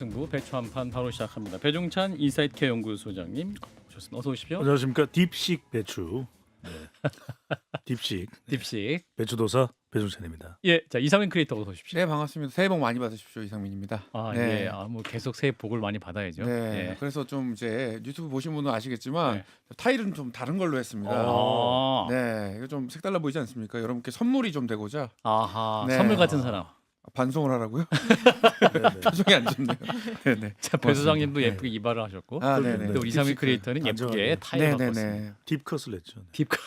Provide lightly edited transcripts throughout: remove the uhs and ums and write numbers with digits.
승부 배추 한판 바로 시작합니다. 배종찬 인사이트케어 연구소장님 오셨습니다. 어서 오십시오. 안녕하십니까. 딥식 배추. 네. 딥식. 네. 딥식. 배추도사 배종찬입니다. 예, 자 이상민 크리에이터 어서 오십시오. 네, 반갑습니다. 새해 복 많이 받으십시오. 이상민입니다. 아 네. 예, 뭐 계속 새해 복을 많이 받아야죠. 네. 예. 그래서 좀 이제 유튜브 보신 분은 아시겠지만 네. 타일은 좀 다른 걸로 했습니다. 아, 네, 이거 좀 색달라 보이지 않습니까? 여러분께 선물이 좀 되고자 아하, 네. 선물 같은 사람. 반송을 하라고요? 네네. 표정이 안 좋네요. 네, 자, 배 소장님도 네. 예쁘게 이발을 하셨고, 아, 네, 네, 네. 또 우리 이상민 딥식, 크리에이터는 예쁘게 안정하게. 타일 네, 네, 바꿨습니다. 네. 딥컷을 했죠. 네. 딥컷,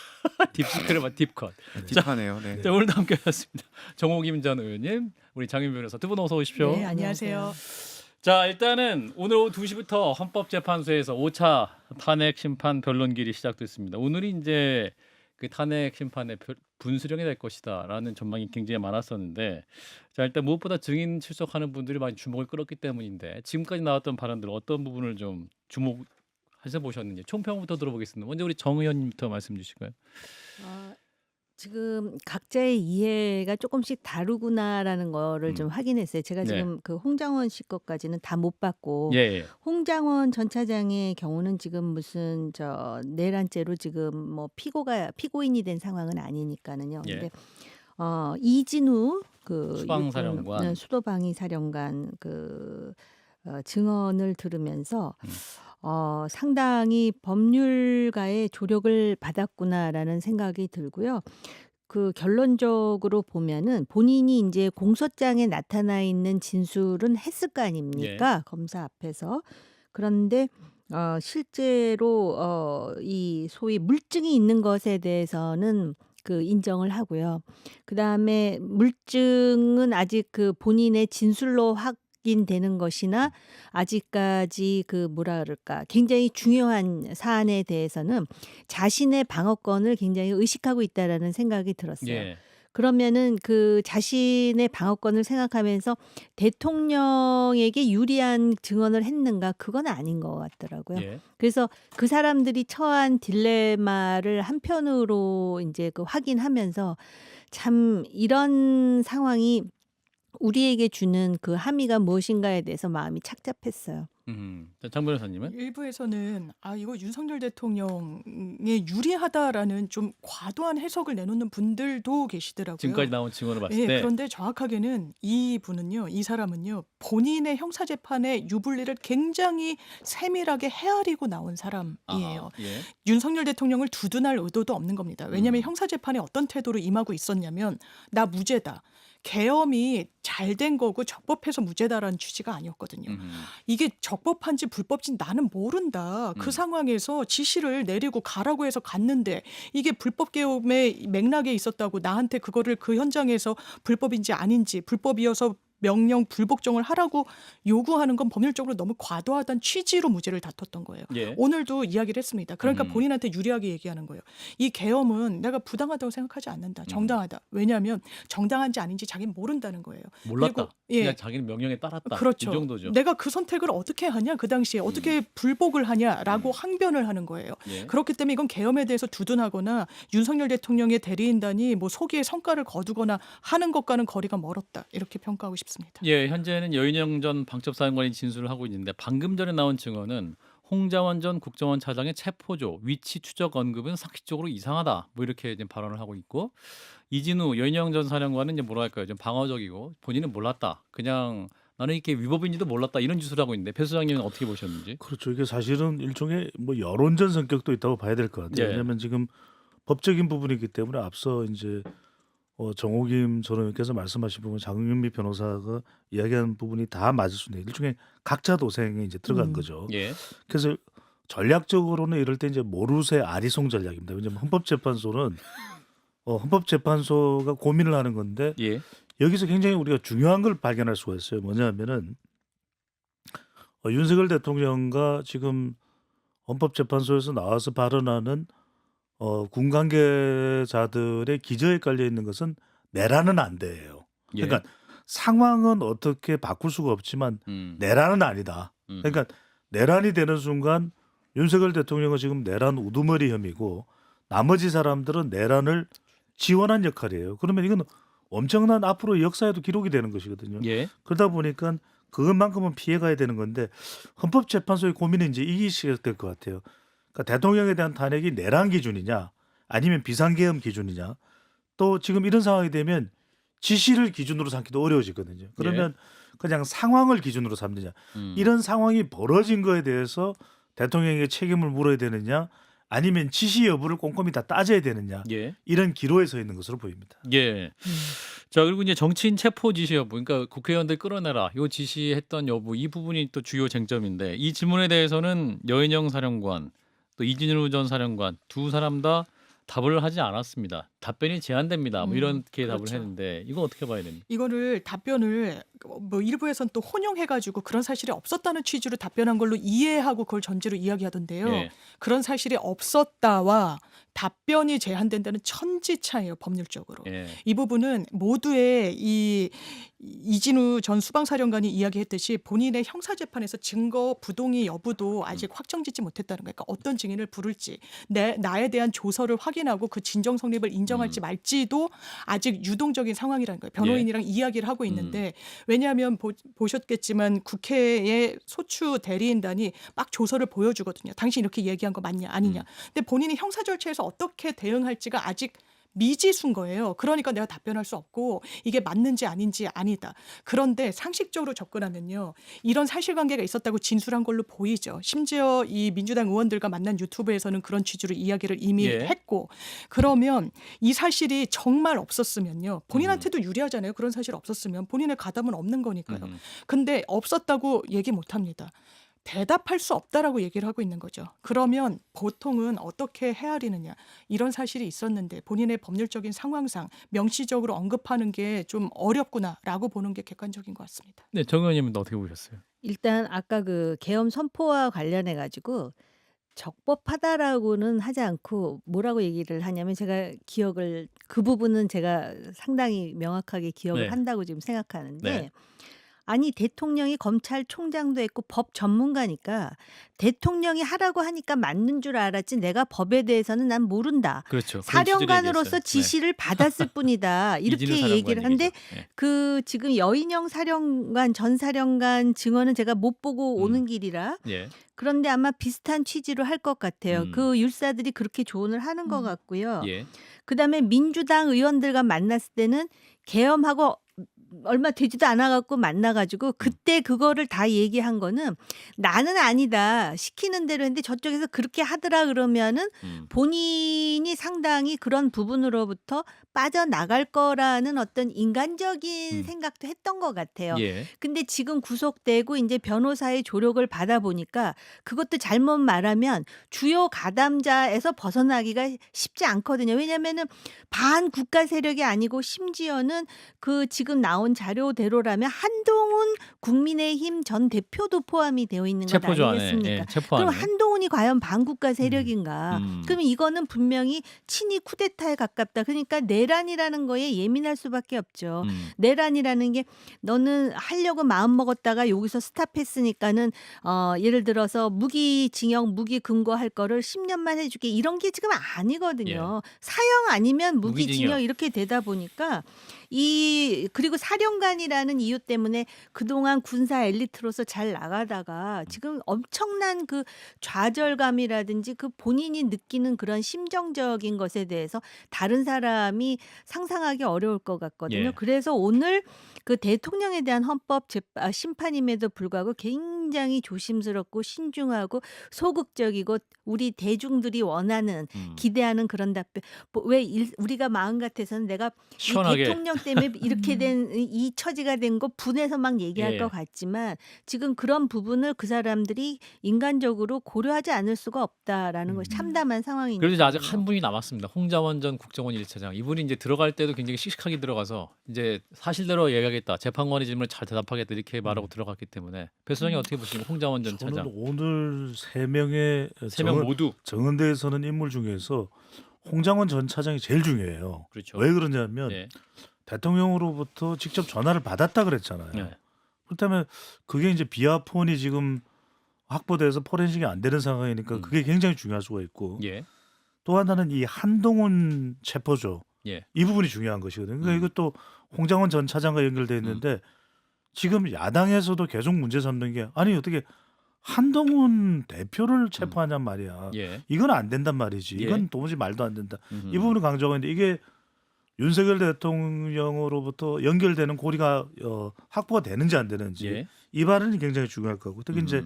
딥시크를 막 딥컷. 딥하네요. 네. 자, 오늘도 함께하셨습니다. 정호김 전 의원님, 우리 장윤 변호사 두 분 어서 오십시오. 네, 안녕하세요. 자, 일단은 오늘 오후 2시부터 헌법재판소에서 5차 탄핵 심판 변론길이 시작됐습니다. 오늘이 이제 그 탄핵 심판의 분수령이 될 것이다라는 전망이 굉장히 많았었는데, 자 일단 무엇보다 증인 출석하는 분들이 많이 주목을 끌었기 때문인데 지금까지 나왔던 발언들 어떤 부분을 좀 주목해서 보셨는지 총평부터 들어보겠습니다. 먼저 우리 정 의원님부터 말씀 주실까요? 지금 각자의 이해가 조금씩 다르구나라는 거를 좀 확인했어요. 제가 네. 지금 그 홍장원 씨 것까지는 다 못 봤고 예, 예. 홍장원 전 차장의 경우는 지금 무슨 내란죄로 지금 뭐 피고인이 된 상황은 아니니까는요. 예. 근데 이진우 그 수방사령관. 육군, 수도방위 사령관 증언을 들으면서 상당히 법률가의 조력을 받았구나라는 생각이 들고요. 그 결론적으로 보면은 본인이 이제 공소장에 나타나 있는 진술은 했을 거 아닙니까? 검사 앞에서. 그런데 실제로 이 소위 물증이 있는 것에 대해서는 그 인정을 하고요. 그다음에 물증은 아직 그 본인의 진술로 확인되는 것이나 아직까지 그 뭐라 그럴까 굉장히 중요한 사안에 대해서는 자신의 방어권을 굉장히 의식하고 있다라는 생각이 들었어요. 예. 그러면은 그 자신의 방어권을 생각하면서 대통령에게 유리한 증언을 했는가? 그건 아닌 것 같더라고요. 예. 그래서 그 사람들이 처한 딜레마를 한편으로 이제 그 확인하면서 참 이런 상황이 우리에게 주는 그 함의가 무엇인가에 대해서 마음이 착잡했어요. 자, 장 변호사님은? 일부에서는 이거 윤석열 대통령에 유리하다라는 좀 과도한 해석을 내놓는 분들도 계시더라고요. 지금까지 나온 증언을 봤을 예, 때 그런데 정확하게는 이 사람은요, 본인의 형사재판의 유불리를 굉장히 세밀하게 헤아리고 나온 사람이에요. 아하, 예. 윤석열 대통령을 두둔할 의도도 없는 겁니다. 왜냐하면 형사재판에 어떤 태도로 임하고 있었냐면 나 무죄다. 계엄이 잘 된 거고 적법해서 무죄다라는 취지가 아니었거든요. 이게 적법한지 불법인지 나는 모른다. 그 상황에서 지시를 내리고 가라고 해서 갔는데 이게 불법 계엄의 맥락에 있었다고 나한테 그거를 그 현장에서 불법인지 아닌지 불법이어서 명령 불복종을 하라고 요구하는 건 법률적으로 너무 과도하다는 취지로 무죄를 다퉜던 거예요. 예. 오늘도 이야기를 했습니다. 그러니까 본인한테 유리하게 얘기하는 거예요. 이 계엄은 내가 부당하다고 생각하지 않는다. 정당하다. 왜냐하면 정당한지 아닌지 자기는 모른다는 거예요. 몰랐다. 그리고, 예. 그냥 자기는 명령에 따랐다. 그렇죠. 이 정도죠. 내가 그 선택을 어떻게 하냐 그 당시에 어떻게 불복을 하냐라고 항변을 하는 거예요. 예. 그렇기 때문에 이건 계엄에 대해서 두둔하거나 윤석열 대통령의 대리인단이 뭐 소기의 성과를 거두거나 하는 것과는 거리가 멀었다. 이렇게 평가하고 싶습니다. 예, 현재는 여인영 전 방첩사령관이 진술을 하고 있는데 방금 전에 나온 증언은 홍장원 전 국정원 차장의 체포조, 위치 추적 언급은 상식적으로 이상하다. 뭐 이렇게 지금 발언을 하고 있고 이진우 여인영 전 사령관은 이제 뭐라 할까요? 좀 방어적이고 본인은 몰랐다. 그냥 나는 이렇게 위법인지도 몰랐다. 이런 짓을 하고 있는데 배 소장님은 어떻게 보셨는지? 그렇죠. 이게 사실은 일종의 뭐 여론전 성격도 있다고 봐야 될 것 같아요. 예. 왜냐하면 지금 법적인 부분이기 때문에 앞서 이제 정호김 전 의원께서 말씀하신 부분 장윤미 변호사가 이야기한 부분이 다 맞을 수 있는 일종의 각자 도생에 이제 들어간 거죠. 예. 그래서 전략적으로는 이럴 때 이제 모르쇠 아리송 전략입니다. 왜냐하면 헌법재판소는 헌법재판소가 고민을 하는 건데 예. 여기서 굉장히 우리가 중요한 걸 발견할 수가 있어요. 뭐냐면은 윤석열 대통령과 지금 헌법재판소에서 나와서 발언하는 군 관계자들의 기저에 깔려 있는 것은 내라는 안대예요. 예. 그러니까 상황은 어떻게 바꿀 수가 없지만 내란은 아니다. 그러니까 내란이 되는 순간 윤석열 대통령은 지금 내란 우두머리 혐의고 나머지 사람들은 내란을 지원한 역할이에요. 그러면 이건 엄청난 앞으로 역사에도 기록이 되는 것이거든요. 예. 그러다 보니까 그것만큼은 피해가야 되는 건데 헌법재판소의 고민은 이제 이게 시작될 것 같아요. 그러니까 대통령에 대한 탄핵이 내란 기준이냐 아니면 비상계엄 기준이냐 또 지금 이런 상황이 되면 지시를 기준으로 삼기도 어려워지거든요. 그러면 그냥 상황을 기준으로 삼느냐 이런 상황이 벌어진 거에 대해서 대통령에게 책임을 물어야 되느냐 아니면 지시 여부를 꼼꼼히 다 따져야 되느냐 예. 이런 기로에 서 있는 것으로 보입니다. 예. 자 그리고 이제 정치인 체포 지시 여부, 그러니까 국회의원들 끌어내라, 요 지시했던 여부, 이 부분이 또 주요 쟁점인데 이 질문에 대해서는 여인영 사령관 또 이진우 전 사령관 두 사람 다 답을 하지 않았습니다. 답변이 제한됩니다. 뭐 이렇게 답을 그렇죠. 했는데 이거 어떻게 봐야 됩니까? 이거를 답변을 뭐 일부에선 또 혼용해가지고 그런 사실이 없었다는 취지로 답변한 걸로 이해하고 그걸 전제로 이야기하던데요. 예. 그런 사실이 없었다와 답변이 제한된다는 천지 차이예요, 법률적으로. 예. 이 부분은 모두의 이 이진우 전 수방사령관이 이야기했듯이 본인의 형사재판에서 증거 부동의 여부도 아직 확정짓지 못했다는 거예요. 그러니까 어떤 증인을 부를지, 나에 대한 조서를 확인하고 그 진정 성립을 인정할지 말지도 아직 유동적인 상황이라는 거예요. 변호인이랑 이야기를 하고 있는데 왜냐하면 보셨겠지만 국회의 소추 대리인단이 막 조서를 보여주거든요. 당신 이렇게 얘기한 거 맞냐 아니냐. 근데 본인이 형사 절차에서 어떻게 대응할지가 아직 미지수인 거예요. 그러니까 내가 답변할 수 없고 이게 맞는지 아닌지 아니다. 그런데 상식적으로 접근하면요. 이런 사실관계가 있었다고 진술한 걸로 보이죠. 심지어 이 민주당 의원들과 만난 유튜브에서는 그런 취지로 이야기를 이미 했고 그러면 이 사실이 정말 없었으면요. 본인한테도 유리하잖아요. 그런 사실 없었으면 본인의 가담은 없는 거니까요. 근데 없었다고 얘기 못합니다. 대답할 수 없다라고 얘기를 하고 있는 거죠. 그러면 보통은 어떻게 헤아리느냐. 이런 사실이 있었는데 본인의 법률적인 상황상 명시적으로 언급하는 게 좀 어렵구나라고 보는 게 객관적인 것 같습니다. 네, 정 의원님은 어떻게 보셨어요? 일단 아까 그 계엄 선포와 관련해 가지고 적법하다라고는 하지 않고 뭐라고 얘기를 하냐면 제가 기억을 그 부분은 제가 상당히 명확하게 기억을 네. 한다고 지금 생각하는데 네. 아니 대통령이 검찰총장도 했고 법 전문가니까 대통령이 하라고 하니까 맞는 줄 알았지 내가 법에 대해서는 난 모른다. 그렇죠. 그런 취지로 사령관으로서 얘기했어요. 지시를 받았을 뿐이다. 이진우 이렇게 사령관 얘기를 하는데 얘기죠. 예. 그 지금 여인영 사령관 전 사령관 증언은 제가 못 보고 오는 길이라 예. 그런데 아마 비슷한 취지로 할 것 같아요. 그 율사들이 그렇게 조언을 하는 것 같고요. 예. 그다음에 민주당 의원들과 만났을 때는 계엄하고 얼마 되지도 않아 갖고 만나 가지고 그때 그거를 다 얘기한 거는 나는 아니다. 시키는 대로 했는데 저쪽에서 그렇게 하더라 그러면은 본인이 상당히 그런 부분으로부터 빠져나갈 거라는 어떤 인간적인 생각도 했던 것 같아요. 예. 근데 지금 구속되고 이제 변호사의 조력을 받아 보니까 그것도 잘못 말하면 주요 가담자에서 벗어나기가 쉽지 않거든요. 왜냐면은 반국가 세력이 아니고 심지어는 그 지금 나온 자료대로라면 한동훈 국민의힘 전 대표도 포함이 되어 있는 것 체포조 안에 아니겠습니까? 체포 그럼 안에. 한동훈이 과연 반국가 세력인가? 그러면 이거는 분명히 친위 쿠데타에 가깝다. 그러니까 내란이라는 거에 예민할 수밖에 없죠. 내란이라는 게 너는 하려고 마음 먹었다가 여기서 스탑했으니까는 예를 들어서 무기징역, 무기금고할 거를 10년만 해줄게 이런 게 지금 아니거든요. 사형 아니면 무기징역 무기징역. 이렇게 되다 보니까 그리고 사령관이라는 이유 때문에 그동안 군사 엘리트로서 잘 나가다가 지금 엄청난 그 좌절감이라든지 그 본인이 느끼는 그런 심정적인 것에 대해서 다른 사람이 상상하기 어려울 것 같거든요. 예. 그래서 오늘 그 대통령에 대한 헌법 심판임에도 불구하고 굉장히 조심스럽고 신중하고 소극적이고 우리 대중들이 원하는 기대하는 그런 답변. 우리가 마음 같아서는 내가 이 시원하게. 대통령 때문에 이렇게 된 이 처지가 된 거 분해서 막 얘기할 예. 것 같지만 지금 그런 부분을 그 사람들이 인간적으로 고려하지 않을 수가 없다라는 것이 참담한 상황이니까. 그래도 이제 아직 한 분이 남았습니다. 홍자원 전 국정원 1차장. 이분이 이제 들어갈 때도 굉장히 씩씩하게 들어가서 이제 사실대로 얘기하겠다. 재판관의 질문을 잘 대답하겠다. 이렇게 말하고 들어갔기 때문에 배 수장이 어떻게 보십니까? 홍자원 전 저는 차장. 오늘 세 명의 세 명 모두. 정은대에 서는 인물 중에서 홍장원 전 차장이 제일 중요해요. 그렇죠. 왜 그러냐면 예. 대통령으로부터 직접 전화를 받았다 그랬잖아요. 네. 그렇다면 그게 이제 비아폰이 지금 확보돼서 포렌식이 안 되는 상황이니까 그게 굉장히 중요할 수가 있고 예. 또 하나는 이 한동훈 체포조 예. 이 부분이 중요한 것이거든요. 그러니까 이것도 홍장원 전 차장과 연결돼 있는데 지금 야당에서도 계속 문제 삼는 게 아니 어떻게 한동훈 대표를 체포하냔 말이야. 예. 이건 안 된단 말이지. 예. 이건 도무지 말도 안 된다. 음흠. 이 부분을 강조하는데 이게 윤석열 대통령으로부터 연결되는 고리가 확보가 되는지 안 되는지 예. 이 발언이 굉장히 중요할 거고 특히 이제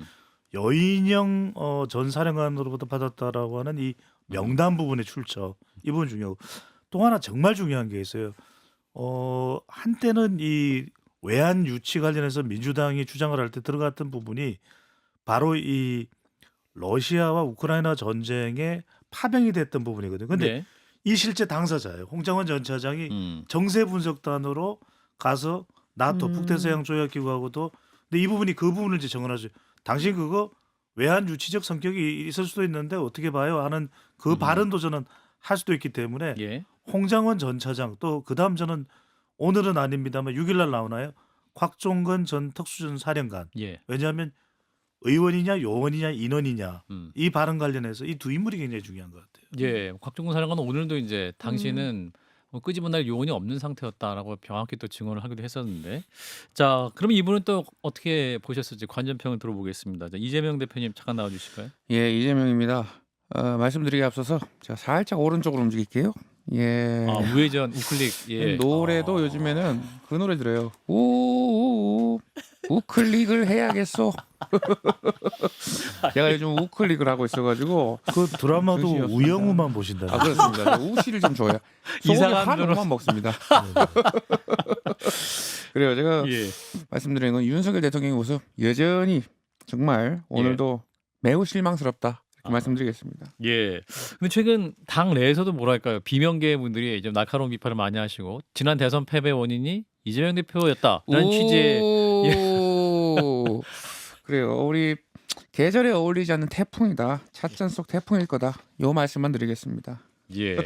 여인영 전 사령관으로부터 받았다라고 하는 이 명단 부분의 출처 이 부분 중요하고 또 하나 정말 중요한 게 있어요. 한때는 이 외환 유치 관련해서 민주당이 주장을 할 때 들어갔던 부분이 바로 이 러시아와 우크라이나 전쟁에 파병이 됐던 부분이거든요. 근데 네. 이 실제 당사자예요. 홍장원 전 차장이 정세 분석단으로 가서 나토 북대서양 조약기구하고도 근데 이 부분이 그 부분을 이제 정언하죠. 당신 그거 외환 유치적 성격이 있을 수도 있는데 어떻게 봐요? 하는 그 발언도 저는 할 수도 있기 때문에 예. 홍장원 전 차장 또 그다음 저는 오늘은 아닙니다만 6일날 나오나요? 곽종건 전 특수전 사령관. 예. 왜냐하면 의원이냐 요원이냐 인원이냐 음. 이 발언 관련해서 이 두 인물이 굉장히 중요한 것 같아요. 예. 곽종근 사령관은 오늘도 이제 당신은 뭐 끄집어낼 요원이 없는 상태였다라고 명확히 또 증언을 하기도 했었는데 자 그러면 이분은 또 어떻게 보셨을지 관전평을 들어보겠습니다. 자, 이재명 대표님 잠깐 나와주실까요? 예, 이재명입니다. 말씀드리기 앞서서 제가 살짝 오른쪽으로 움직일게요. 예. 아 우회전 우클릭 예. 노래도 요즘에는 그 노래 들어요. 우우우 우클릭을 해야겠어. 제가 요즘 우클릭을 하고 있어가지고 그 드라마도 정신이 우영우만 보신다. 아 그렇습니다. 우씨를 좀 줘야 이상한 소고기 한우만 먹습니다. 그래요. 제가 예. 말씀드리는 건 윤석열 대통령의 모습 여전히 정말 오늘도 매우 실망스럽다 이렇게 말씀드리겠습니다. 예. 근데 최근 당 내에서도 뭐랄까요 비명계 분들이 좀 날카로운 비판을 많이 하시고 지난 대선 패배 원인이 이재명 대표였다라는 취지의 오~ 그래요. 우리 계절에 어울리지 않는 태풍이다. 찻잔 속 태풍일 거다. 요 말씀만 드리겠습니다. 예,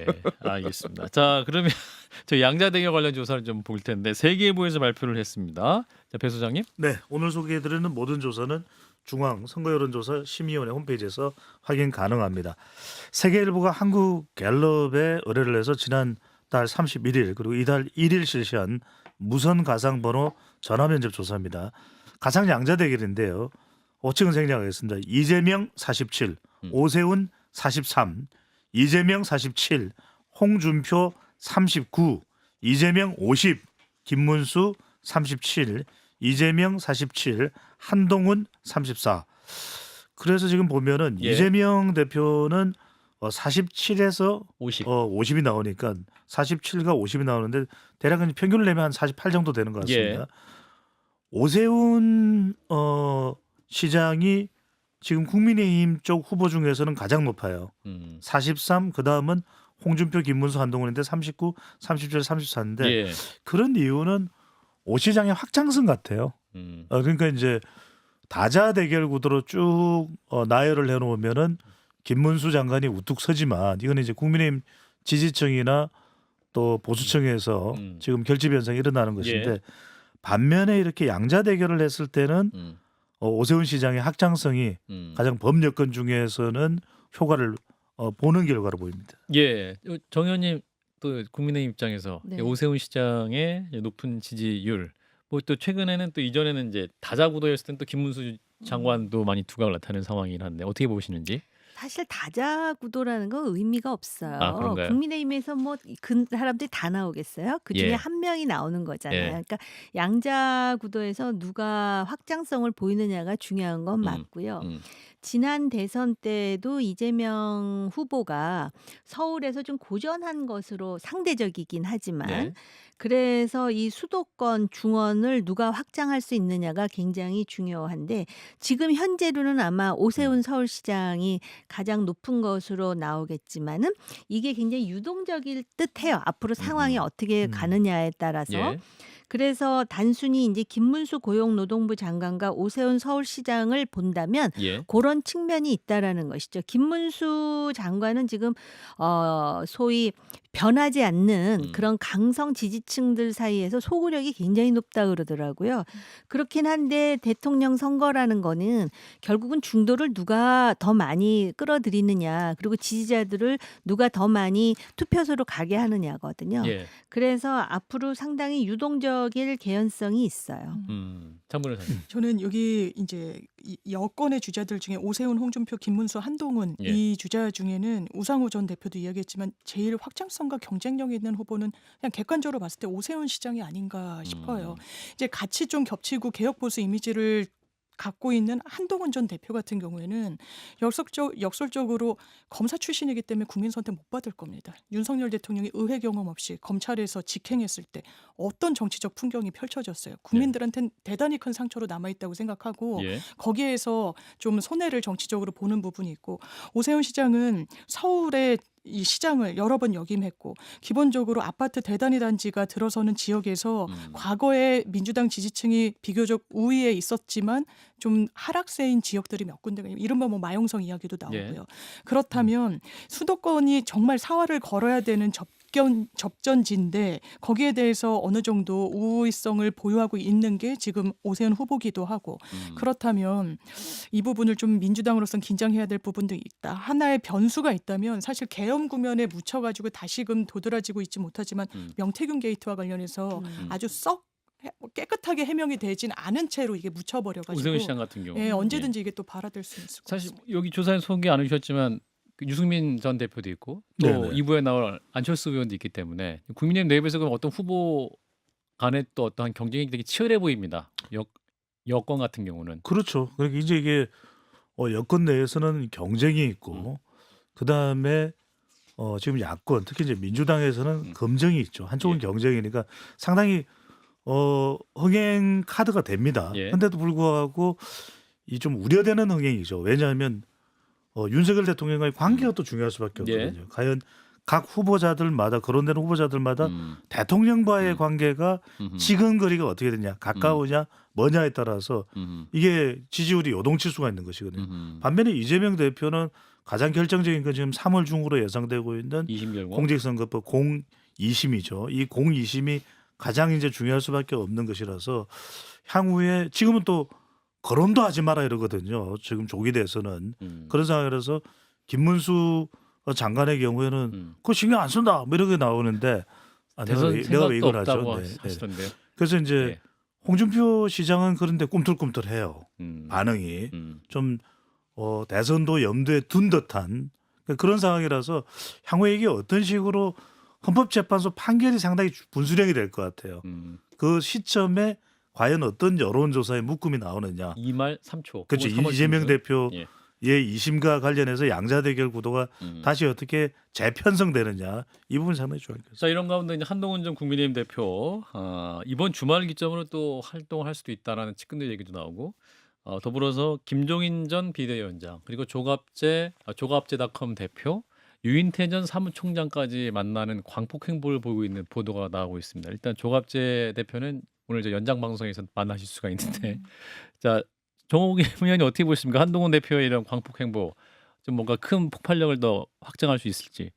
알겠습니다. 자, 그러면 저 양자대교 관련 조사를 좀 볼 텐데 세계일보에서 발표를 했습니다. 자, 배 소장님. 네, 오늘 소개해드리는 모든 조사는 중앙 선거여론조사 심의위원회 홈페이지에서 확인 가능합니다. 세계일보가 한국갤럽에 의뢰를 해서 지난달 31일 그리고 이달 1일 실시한 무선 가상번호 전화면접 조사입니다. 가상 양자대결인데요. 5층은 생략하겠습니다. 이재명 47, 오세훈 43, 이재명 47, 홍준표 39, 이재명 50, 김문수 37, 이재명 47, 한동훈 34. 그래서 지금 보면은 예. 이재명 대표는 47에서 50. 50이 나오니까 47과 50이 나오는데 대략 평균을 내면 한 48 정도 되는 것 같습니다. 예. 오세훈 시장이 지금 국민의힘 쪽 후보 중에서는 가장 높아요. 43 그다음은 홍준표, 김문수, 한동훈인데 39, 37, 34인데 예. 그런 이유는 오 시장의 확장성 같아요. 그러니까 이제 다자 대결 구도로 쭉 나열을 해놓으면은 김문수 장관이 우뚝 서지만 이건 이제 국민의힘 지지층이나 또 보수층에서 지금 결집 현상이 일어나는 것인데 예. 반면에 이렇게 양자 대결을 했을 때는 오세훈 시장의 확장성이 가장 범여권 중에서는 효과를 보는 결과로 보입니다. 예. 정 의원님 또 국민의힘 입장에서 네. 오세훈 시장의 높은 지지율 뭐 또 최근에는 또 이전에는 이제 다자구도였을 때는 또 김문수 장관도 많이 두각을 나타내는 상황이긴 한데 어떻게 보시는지? 사실 다자 구도라는 건 의미가 없어요. 아, 그런가요? 국민의힘에서 뭐 그 사람들이 다 나오겠어요? 그 중에 예. 한 명이 나오는 거잖아요. 예. 그러니까 양자 구도에서 누가 확장성을 보이느냐가 중요한 건 맞고요. 지난 대선 때도 이재명 후보가 서울에서 좀 고전한 것으로 상대적이긴 하지만 네. 그래서 이 수도권 중원을 누가 확장할 수 있느냐가 굉장히 중요한데 지금 현재로는 아마 오세훈 서울시장이 가장 높은 것으로 나오겠지만은 이게 굉장히 유동적일 듯해요. 앞으로 상황이 어떻게 가느냐에 따라서. 예. 그래서 단순히 이제 김문수 고용노동부 장관과 오세훈 서울시장을 본다면 예. 그런 측면이 있다라는 것이죠. 김문수 장관은 지금 소위 변하지 않는 음. 그런 강성 지지층들 사이에서 소구력이 굉장히 높다 그러더라고요. 그렇긴 한데 대통령 선거라는 거는 결국은 중도를 누가 더 많이 끌어들이느냐 그리고 지지자들을 누가 더 많이 투표소로 가게 하느냐거든요. 예. 그래서 앞으로 상당히 유동적일 개연성이 있어요. 장 변호사님. 저는 여기 이제 이 여권의 주자들 중에 오세훈, 홍준표, 김문수, 한동훈 예. 이 주자 중에는 우상호 전 대표도 이야기했지만 제일 확장성과 경쟁력이 있는 후보는 그냥 객관적으로 봤을 때 오세훈 시장이 아닌가 싶어요. 이제 같이 좀 겹치고 개혁 보수 이미지를 갖고 있는 한동훈 전 대표 같은 경우에는 역설적으로 검사 출신이기 때문에 국민 선택 못 받을 겁니다. 윤석열 대통령이 의회 경험 없이 검찰에서 직행했을 때 어떤 정치적 풍경이 펼쳐졌어요. 국민들한테는 대단히 큰 상처로 남아있다고 생각하고 예. 거기에서 좀 손해를 정치적으로 보는 부분이 있고 오세훈 시장은 서울의 이 시장을 여러 번 역임했고 기본적으로 아파트 대단위 단지가 들어서는 지역에서 과거에 민주당 지지층이 비교적 우위에 있었지만 좀 하락세인 지역들이 몇 군데가 이른바 뭐 마용성 이야기도 나오고요. 그렇다면 수도권이 정말 사활을 걸어야 되는 접전지인데 거기에 대해서 어느 정도 우위성을 보유하고 있는 게 지금 오세훈 후보기도 하고 그렇다면 이 부분을 좀 민주당으로서는 긴장해야 될 부분도 있다. 하나의 변수가 있다면 사실 계엄 구면에 묻혀가지고 다시금 도드라지고 있지 못하지만 명태균 게이트와 관련해서 아주 썩 깨끗하게 해명이 되진 않은 채로 이게 묻혀버려가지고 오세훈 시장 같은 경우. 예, 언제든지 이게 또 발화될 수 있을 것 사실 같습니다. 여기 조사에 소개 안 해주셨지만 그 유승민 전 대표도 있고 또 네네. 2부에 나올 안철수 의원도 있기 때문에 국민의힘 내부에서 그럼 어떤 후보 간에 또 어떠한 경쟁이 되게 치열해 보입니다. 여권 같은 경우는. 그렇죠. 그러니까 이제 이게 여권 내에서는 경쟁이 있고 그 다음에 지금 야권 특히 이제 민주당에서는 검증이 있죠. 한쪽은 예. 경쟁이니까 상당히 흥행 카드가 됩니다. 예. 근데도 불구하고 이 좀 우려되는 흥행이죠. 왜냐하면 윤석열 대통령과의 관계가 또 중요할 수밖에 예. 없거든요. 과연 각 후보자들마다 거론되는 후보자들마다 대통령과의 관계가 지근거리가 어떻게 되냐, 가까우냐, 뭐냐에 따라서 이게 지지율이 요동칠 수가 있는 것이거든요. 반면에 이재명 대표는 가장 결정적인 건 지금 3월 중으로 예상되고 있는 2심 결과. 공직선거법 02심이죠. 이 02심이 가장 이제 중요할 수밖에 없는 것이라서 향후에 지금은 또 거론도 하지 마라 이러거든요. 지금 조기 대선은 그런 상황이라서 김문수 장관의 경우에는 그거 신경 안 쓴다 뭐 이렇게 나오는데 대선 내가 왜 생각도 이걸 하죠? 없다고 네, 네. 하시던데요. 그래서 이제 예. 홍준표 시장은 그런데 꿈틀꿈틀해요. 음. 반응이 음. 좀 대선도 염두에 둔 듯한 그런 상황이라서 향후에 이게 어떤 식으로 헌법재판소 판결이 상당히 분수령이 될 것 같아요. 그 시점에 과연 어떤 여론조사의 묶음이 나오느냐. 2말 3초. 그렇죠. 그거 3월 이재명 중순. 대표의 예. 2심과 관련해서 양자대결 구도가 다시 어떻게 재편성되느냐. 이 부분 상당히 중요할 것 같습니다. 자, 이런 가운데 이제 한동훈 전 국민의힘 대표 이번 주말 기점으로 또 활동을 할 수도 있다라는 측근들 얘기도 나오고 더불어서 김종인 전 비대위원장 그리고 조갑제닷컴 대표 유인태 전 사무총장까지 만나는 광폭 행보를 보이고 있는 보도가 나오고 있습니다. 일단 조갑제 대표는 오늘 저 연장 방송에서 만나실 수가 있는데 자 정호기 의원이 어떻게 보십니까? 한동훈 대표의 이런 광폭 행보 좀 뭔가 큰 폭발력을 더 확장할 수 있을지.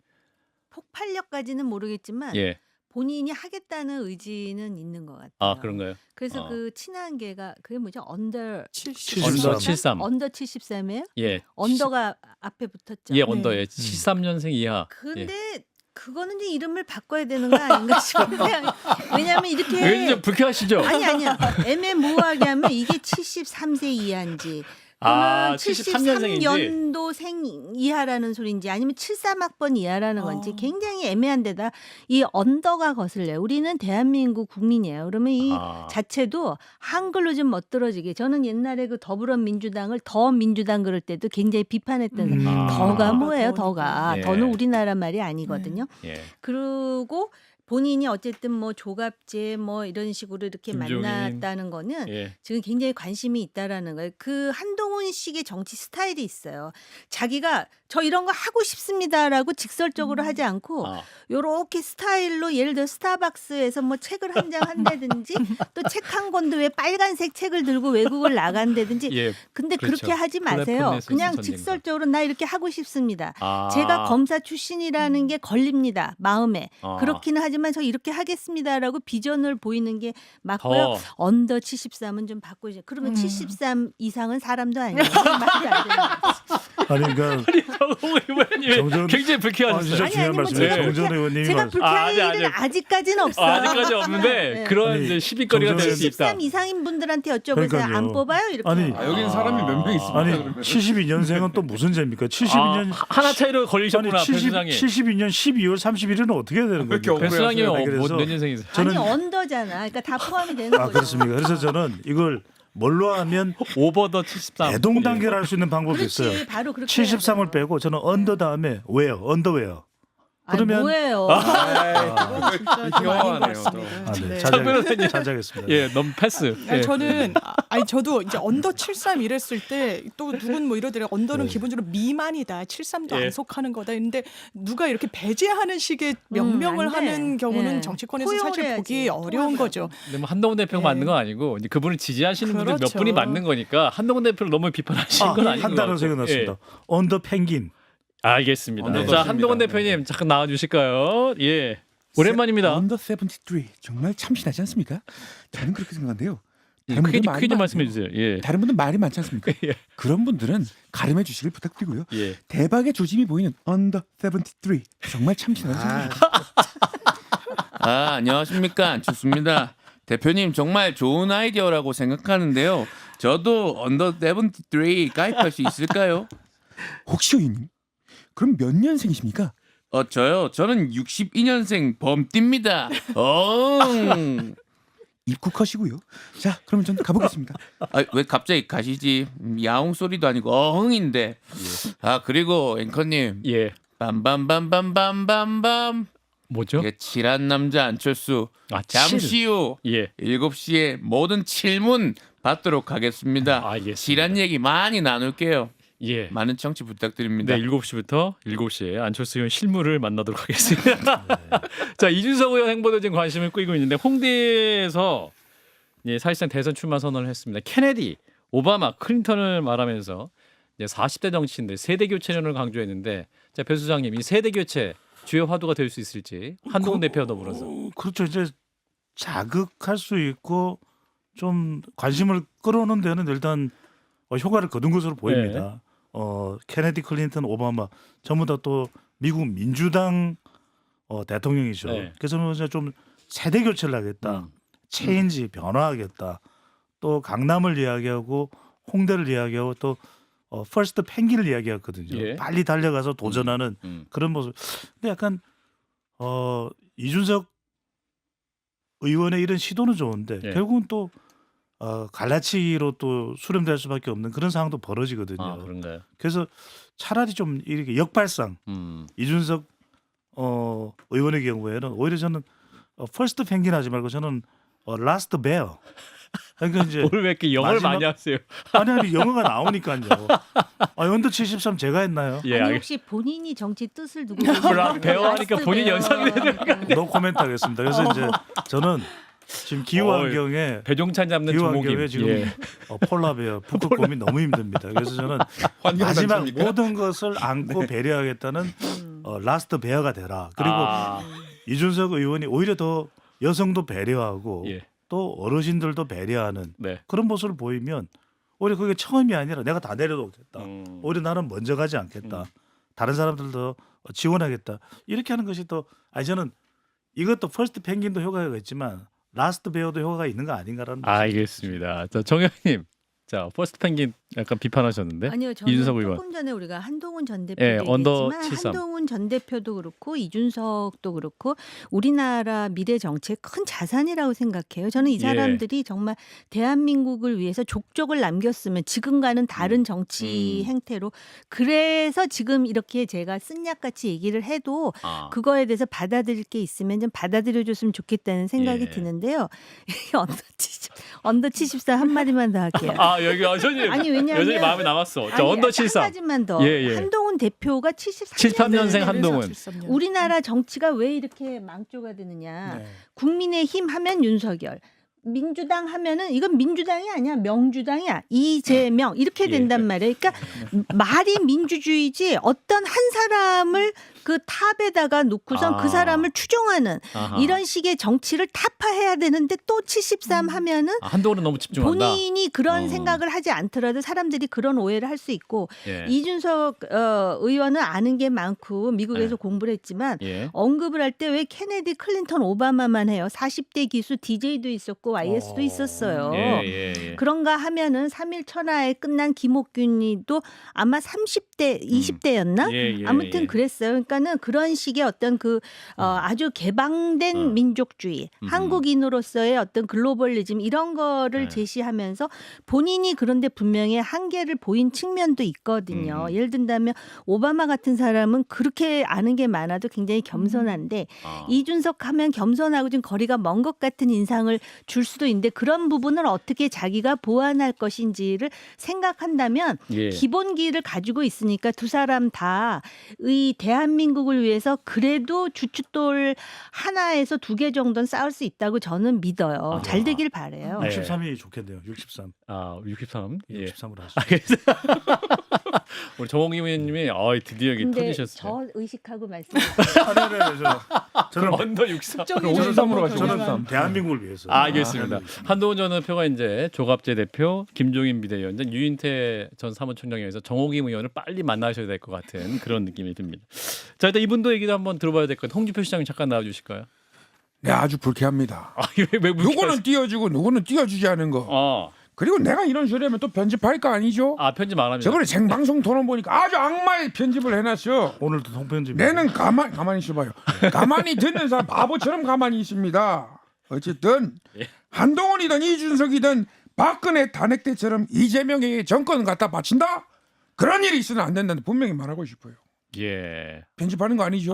폭발력까지는 모르겠지만 예. 본인이 하겠다는 의지는 있는 것 같아요. 아 그런가요? 그래서 그 친한계가 그게 뭐죠? 언더 70. 언더 73. 언더 73이에요? 예. 언더가 앞에 붙었죠. 예, 언더에 73년생 이하. 근데 그거는 이제 이름을 바꿔야 되는 거 아닌가 싶어요. 왜냐하면 이렇게 왜 좀 불쾌하시죠? 아니야. 애매모호하게 하면 이게 73세 이하인지 또는 73년생인지 73년도생 이하라는 소리인지 아니면 73학번 이하라는 건지 굉장히 애매한 데다 이 언더가 거슬려요. 우리는 대한민국 국민이에요. 그러면 이 자체도 한글로 좀 멋들어지게 저는 옛날에 그 더불어민주당을 더 민주당 그럴 때도 굉장히 비판했던 더가 뭐예요? 더가. 예. 더는 우리나라 말이 아니거든요. 예. 그리고 본인이 어쨌든 뭐 조갑제 뭐 이런 식으로 이렇게 김종인. 만났다는 거는 예. 지금 굉장히 관심이 있다라는 거예요. 그 한동훈식의 정치 스타일이 있어요. 자기가 저 이런 거 하고 싶습니다라고 직설적으로 하지 않고 아, 요렇게 스타일로 예를 들어 스타벅스에서 뭐 책을 한 장 한다든지 또 책 한 권도 왜 빨간색 책을 들고 외국을 나간다든지 예. 근데 그렇죠. 그렇게 하지 마세요. 플랫폼에서 그냥 전쟁과. 직설적으로 나 이렇게 하고 싶습니다. 아. 제가 검사 출신이라는 게 걸립니다. 마음에. 아. 그렇기는 하지만 저 이렇게 하겠습니다라고 비전을 보이는 게 맞고요. 더 언더 73은 좀 바꾸죠. 그러면 음. 73 이상은 사람도 아니에요. 말도 안 되는 거지. 아니 그러니까 정홍 의원님이 정전- 굉장히 아, 불쾌하셨어요. 진짜 아니, 중요한 뭐 말씀이에요. 제가 정전 의원님이 제가 말- 불쾌할 아니, 일은 아직까지는 없어요. 아직까지 없는데 네. 그런 아니, 이제 시비거리가 될 수 있다. 73 이상인 분들한테 여쭤보세요. 그러니까요. 안 뽑아요? 이렇게. 아니, 아, 여기는 사람이 몇 명 있습니까? 아니 그러면? 72년생은 또 무슨 죄입니까? 72년 하나 차이로 걸리셨구나. 아니 배수장이. 72년 12월 31일은 어떻게 해야 되는 왜 이렇게 겁니까? 억울해요? 배수장이 아니, 그래서 몇 년생이세요? 저는- 아니 언더잖아. 그러니까 다 포함이 되는 아 거죠. 그렇습니까? 그래서 저는 이걸 뭘로 하면 오버 더 73. 대동 단계를 할 수 있는 방법이 그렇지. 있어요. 바로 그렇게 73을 해야 돼요. 빼고 저는 언더 다음에 웨어, 언더웨어. 아니, 그러면- 뭐예요? 진짜 좀 아닌 것 같습니다. 아, 네. 네. 장 변호사님. 자자겠습니다. 예, 너무 패스. 아니, 예. 저는 아니 저도 이제 언더 73 이랬을 때 또 누군 뭐 이러더래 언더는 네. 기본적으로 미만이다 73도 예. 안 속하는 거다 했는데 누가 이렇게 배제하는 식의 명명을 안 돼. 하는 경우는 예. 정치권에서 포용을 사실 해야지. 보기 어려운 통하더라고. 거죠. 근데 뭐 한동훈 대표가 예. 맞는 건 아니고 이제 그분을 지지하시는 분들 몇 그렇죠. 분이 맞는 거니까 한동훈 대표를 너무 비판하시는 건 아닌 것 한 단어 같고. 생각났습니다. 예. 언더 펭귄. 알겠습니다. 언더 자, 좋습니다. 한동훈 네. 대표님 잠깐 나와 주실까요? 예. 오랜만입니다. 언더 73 정말 참신하지 않습니까? 저는 그렇게 생각하는데요. 예, 다른 크게 분들 크게 좀 말이 말씀해 많아요. 주세요. 예. 다른 분들 말이 많지 않습니까? 예. 그런 분들은 가름해 주시길 부탁드리고요. 예. 대박의 조짐이 보이는 언더 73 정말 참신하지 않습니까? 안녕하십니까. 좋습니다. 대표님 정말 좋은 아이디어라고 생각하는데요. 저도 언더 73 가입할 수 있을까요? 혹시 의원님? 그럼 몇 년생이십니까? 저요. 저는 62년생 범띠입니다. 입국하시고요. 자, 그러면 전 가보겠습니다. 왜 갑자기 가시지? 야옹 소리도 아니고 어흥인데. 그리고 앵커님. 예. 빰빰빰빰빰빰빰. 뭐죠? 예, 칠한 남자 안철수. 아, 잠시 후 예. 7시에 모든 칠문 받도록 하겠습니다. 알겠습니다. 칠한 얘기 많이 나눌게요. 예. 많은 청취 부탁드립니다. 네, 7시부터 7시에 안철수 의원 실무를 만나도록 하겠습니다. 자, 이준석 의원 행보도 지금 관심을 끌고 있는데 홍대에서 예, 사실상 대선 출마 선언을 했습니다. 케네디, 오바마, 클린턴을 말하면서 이제 40대 정치인들 세대 교체론을 강조했는데 자, 배 수장님 이 세대 교체 주요 화두가 될 수 있을지 한동훈 대표와 더불어서 그렇죠. 이제 자극할 수 있고 좀 관심을 끌어오는 데는 일단 효과를 거둔 것으로 보입니다. 케네디, 클린턴, 오바마 전부 다 또 미국 민주당 대통령이죠. 네. 그래서 이제 좀 세대 교체를 하겠다, 체인지 변화하겠다. 또 강남을 이야기하고 홍대를 이야기하고 또 퍼스트 펭귄을 이야기했거든요. 예. 빨리 달려가서 도전하는 그런 모습. 근데 약간 이준석 의원의 이런 시도는 좋은데 예. 결국은 또 갈라치기로 또 수렴될 수밖에 없는 그런 상황도 벌어지거든요. 아, 그런가요? 그래서 차라리 좀 이렇게 역발상 이준석 의원의 경우에는 오히려 저는 퍼스트 펭귄 하지 말고 저는 라스트 베어. 그러니까 이제 오늘 왜 이렇게 영어를 마지막- 많이 하세요? 아니 영어가 나오니까요. 언더 73 제가 했나요? 예, 아니 알겠습니다. 혹시 본인이 정치 뜻을 두고 배워 하니까 본인 연상이 되는 노 코멘트 하겠습니다. 그래서 이제 저는 지금 기후 환경에 배종찬 잡는 기후 조목임. 환경에 지금 예. 폴라베어 북극 곰이 너무 힘듭니다. 그래서 저는 마지막 모든 것을 안고 배려하겠다는 라스트 베어가 되라. 그리고 아, 이준석 의원이 오히려 더 여성도 배려하고 예. 또 어르신들도 배려하는 네. 그런 모습을 보이면 오히려 그게 처음이 아니라 내가 다 내려놓겠다. 오히려 나는 먼저 가지 않겠다. 다른 사람들도 지원하겠다. 이렇게 하는 것이 또 저는 이것도 퍼스트 펭귄도 효과가 있지만 라스트 베어도 효과가 있는 거 아닌가라는. 알겠습니다. 자, 정현님, 자 퍼스트 펭귄 약간 비판하셨는데. 아니요, 저는 이준석 의원. 조금 전에 우리가 한동훈 전 대표도 예, 언더 얘기했지만 73. 한동훈 전 대표도 그렇고 이준석도 그렇고 우리나라 미래 정치의 큰 자산이라고 생각해요. 저는 이 예. 사람들이 정말 대한민국을 위해서 족적을 남겼으면 지금과는 다른 정치 행태로 그래서 지금 이렇게 제가 쓴약같이 얘기를 해도 아. 그거에 대해서 받아들일 게 있으면 좀 받아들여줬으면 좋겠다는 생각이 예. 드는데요. 언더 74 한마디만 더 할게요. 아 여기 여전히 아니, 왜냐면- 여전히 마음에 남았어. 자, 아니, 언더 한 73. 가지만 더. 예, 예. 한동훈 대표가 73년 73년생 한동훈. 우리나라 정치가 왜 이렇게 망조가 되느냐. 네. 국민의힘 하면 윤석열. 민주당 하면은 이건 민주당이 아니야. 명주당이야. 이재명 이렇게 예. 된단 말이에요. 그러니까 말이 민주주의지 어떤 한 사람을 그 탑에다가 놓고선 아. 그 사람을 추종하는 아하. 이런 식의 정치를 타파해야 되는데 또 73 하면은 아, 한동훈은 너무 집중한다. 본인이 그런 어. 생각을 하지 않더라도 사람들이 그런 오해를 할 수 있고 예. 이준석 의원은 아는 게 많고 미국에서 네. 공부를 했지만 예. 언급을 할 때 왜 케네디, 클린턴, 오바마만 해요. 40대 기수 DJ도 있었고 YS도 있었어요. 예. 그런가 하면은 3일 천하에 끝난 김옥균이도 아마 30대, 20대였나? 예, 예, 아무튼 예. 그랬어요. 그러니까는 그런 식의 어떤 그 아주 개방된 어. 민족주의, 한국인으로서의 어떤 글로벌리즘 이런 거를 네. 제시하면서 본인이 그런데 분명히 한계를 보인 측면도 있거든요. 예를 든다면 오바마 같은 사람은 그렇게 아는 게 많아도 굉장히 겸손한데 아. 이준석 하면 겸손하고 좀 거리가 먼 것 같은 인상을 줄 수도 있는데 그런 부분을 어떻게 자기가 보완할 것인지를 생각한다면 예. 기본기를 가지고 있으니까 두 사람 다 이 대한민국을 위해서 그래도 주춧돌 하나에서 2개 정도는 쌓을 수 있다고 저는 믿어요. 아하. 잘 되길 바래요. 네. 63이 좋겠네요. 63. 아, 63. 예. 63으로 하시죠. 그래서 우리 정홍기 의원님이 드디어 여기 근데 터지셨어요. 저 의식하고 말씀드려요. 아니, 그럼 저는 언더 63. 특정인을 53으로 가죠. 가져가는 저는 대한민국을 위해서. 알겠습니다. 대한민국을 한동훈 전 대표가 이제 조갑재 대표, 김종인 비대위원장, 유인태 전 사무총장에서 정호김 의원을 빨리 만나셔야 될 것 같은 그런 느낌이 듭니다. 자, 일단 이분도 얘기도 한번 들어봐야 될 것 같아요. 홍준표 시장님 잠깐 나와주실까요? 네, 아주 불쾌합니다. 아, 왜 누구는 띄워주고 누구는 띄워주지 않은 거. 그리고 내가 이런 소리 하면 또 편집할 거 아니죠? 편집 안 합니다. 저번에 생방송 토론 보니까 아주 악마의 편집을 해놨어. 오늘도 통편집. 내는 가만히 있어봐요. 가만히 듣는 사람 바보처럼 가만히 있습니다. 어쨌든 예. 한동훈이든 이준석이든 박근혜 탄핵 때처럼 이재명에게 정권 갖다 바친다? 그런 일이 있으면 안 된다는 분명히 말하고 싶어요. 예. 편집하는 거 아니죠?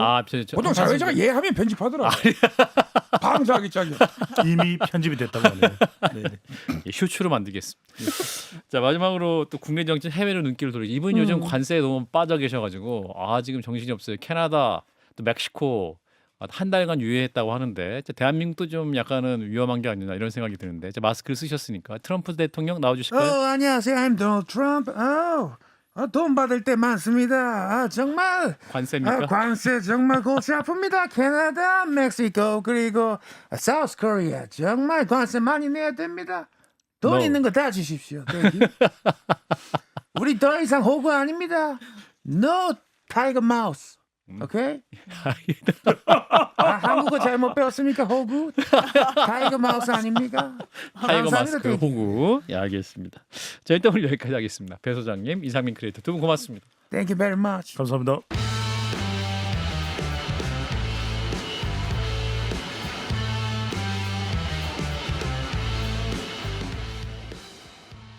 보통 저- 사회자가 예 하면 편집하더라고. 방사하기 짝이야. 이미 편집이 됐다고 하네요. 네. 예, 쇼츠로 만들겠습니다. 자, 마지막으로 또 국내 정치 해외로 눈길을 돌리죠. 이분 요즘 관세에 너무 빠져 계셔가지고 지금 정신이 없어요. 캐나다 또 멕시코 한 달간 유예했다고 하는데 대한민국도 좀 약간은 위험한 게 아니나 이런 생각이 드는데 마스크를 쓰셨으니까 트럼프 대통령 나와주실까요? 안녕하세요. I'm Donald Trump. 돈 받을 때 많습니다. 정말 관세입니까? 관세 정말 골치 아픕니다. 캐나다, 멕시코 그리고 사우스 코리아 정말 관세 많이 내야 됩니다. 돈 No. 있는 거 다 주십시오. 우리 더 이상 호구 아닙니다. No tiger mouse. 오케이? 한국어 잘못 배웠습니까? 호구? 타이거 마우스 아닙니까? 타이거 감사합니다. 마스크 호구. 예, 알겠습니다. 자, 일단 오늘 여기까지 하겠습니다. 배 소장님, 이상민 크리에이터 두 분 고맙습니다. Thank you very much. 감사합니다.